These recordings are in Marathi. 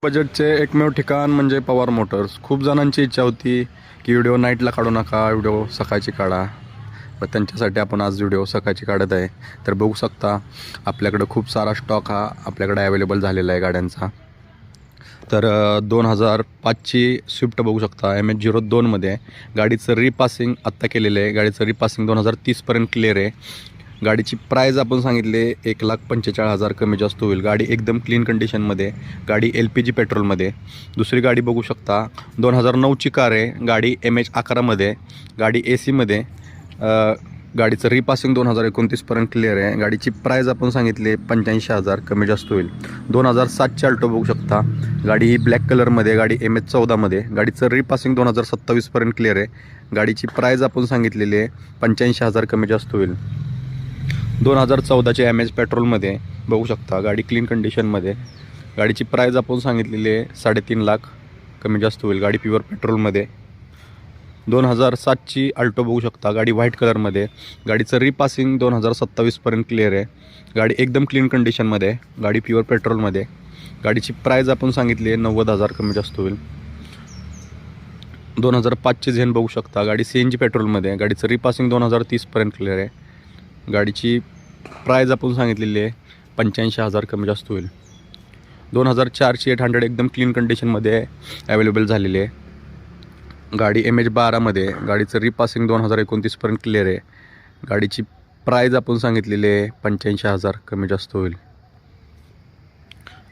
बजेटचे एकमेव ठिकाण म्हणजे पवार मोटर्स. खूप जणांची इच्छा होती की व्हिडिओ नाईटला काढू नका, व्हिडिओ सकाळची काढा. पण त्यांच्यासाठी आपण आज व्हिडिओ सकाळची काढत आहे. तर बघू शकता आपल्याकडं खूप सारा स्टॉक हा आपल्याकडे अवेलेबल झालेला आहे गाड्यांचा. तर 2005ची स्विफ्ट बघू शकता, MH02मध्ये आहे. गाडीचं रिपासिंग आत्ता केलेलं आहे. गाडीचं रिपासिंग 2030पर्यंत क्लिअर आहे. गाडीची प्राईज आपण सांगितले 1,45,000 कमी जास्त होईल. गाडी एकदम क्लीन कंडिशनमध्ये, गाडी LPG पेट्रोलमध्ये. दुसरी गाडी बघू शकता 2009ची कार आहे. गाडी MH11मध्ये, गाडी AC मध्ये. गाडीचं रिपासिंग 2029पर्यंत क्लिअर आहे. गाडीची प्राईज आपण सांगितले 85,000 कमी जास्त होईल. 2007ची अल्टो बघू शकता, गाडी ही ब्लॅक कलरमध्ये, गाडी MH14मध्ये. गाडीचं रिपासिंग 2027पर्यंत क्लिअर आहे. गाडीची प्राईज आपण सांगितलेली आहे 85,000 कमी जास्त होईल. 2014चे MH पेट्रोलमध्ये बघू शकता, गाडी क्लीन कंडिशनमध्ये. गाडीची प्राईज आपण सांगितलेली आहे 3.5 लाख कमी जास्त होईल. गाडी प्युअर पेट्रोलमध्ये. 2007ची अल्टो बघू शकता, गाडी व्हाईट कलरमध्ये. गाडीचं रिपासिंग 2027पर्यंत क्लिअर आहे. गाडी एकदम क्लीन कंडिशनमध्ये आहे. गाडी प्युअर पेट्रोलमध्ये. गाडीची प्राईज आपण सांगितली आहे 90,000 कमी जास्त होईल. 2005ची झेन बघू शकता, गाडी CNG पेट्रोलमध्ये. गाडीचं रिपासिंग 2030पर्यंत क्लिअर आहे. गाडीची प्राईज आपण सांगितलेली आहे 85,000 कमी जास्त होईल. 2004ची 800 एकदम क्लीन कंडिशनमध्ये अवेलेबल झालेली आहे. गाडी MH12मध्ये. गाडीचं रिपासिंग 2029पर्यंत क्लिअर आहे. गाडीची प्राईज आपण सांगितलेली आहे 85,000 कमी जास्त होईल.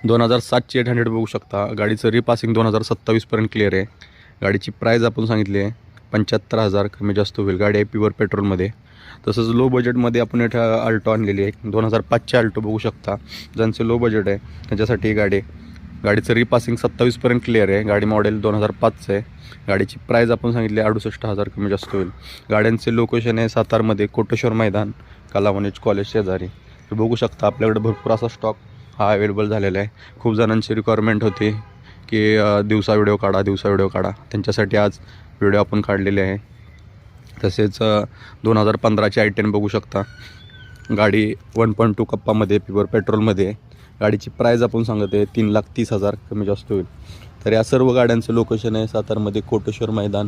2007ची 800 बघू शकता, गाडीचं रिपासिंग 2027पर्यंत क्लिअर आहे. गाडीची प्राईज आपण सांगितली आहे 75,000 कमी जास्त होईल. गाडी आहे प्युअर पेट्रोलमध्ये. तसंच लो बजेटमध्ये आपण इथं अल्टो आणलेली आहे. 2005ची अल्टो बघू शकता. ज्यांचं लो बजेट आहे त्यांच्यासाठी ही गाडी. गाडीचं रिपासिंग 27पर्यंत क्लिअर आहे. गाडी मॉडेल 2005चं आहे. गाडीची प्राईज आपण सांगितली 68,000 कमी जास्त होईल. गाड्यांचे लोकेशन आहे सातारमध्ये, कोटेश्वर मैदान, कलावणीज कॉलेज शेजारी. तर बघू शकता आपल्याकडे भरपूर असा स्टॉक हा अवेलेबल झालेला आहे. खूप जणांची रिक्वायरमेंट होती की दिवसा व्हिडिओ काढा. त्यांच्यासाठी आज व्हिडिओ आपण काढलेले आहे. तसेच 2015ची I10 बघू शकता, गाडी 1.2 कप्पामध्ये, प्युअर पेट्रोलमध्ये. गाडीची प्राईज आपण सांगत आहे 3,30,000 कमी जास्त होईल. तर या सर्व गाड्यांचं लोकेशन आहे सातारमध्ये, कोटेश्वर मैदान,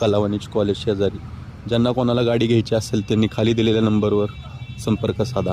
कलावणीज कॉलेज शेजारी. ज्यांना कोणाला गाडी घ्यायची असेल त्यांनी खाली दिलेल्या नंबरवर संपर्क साधा.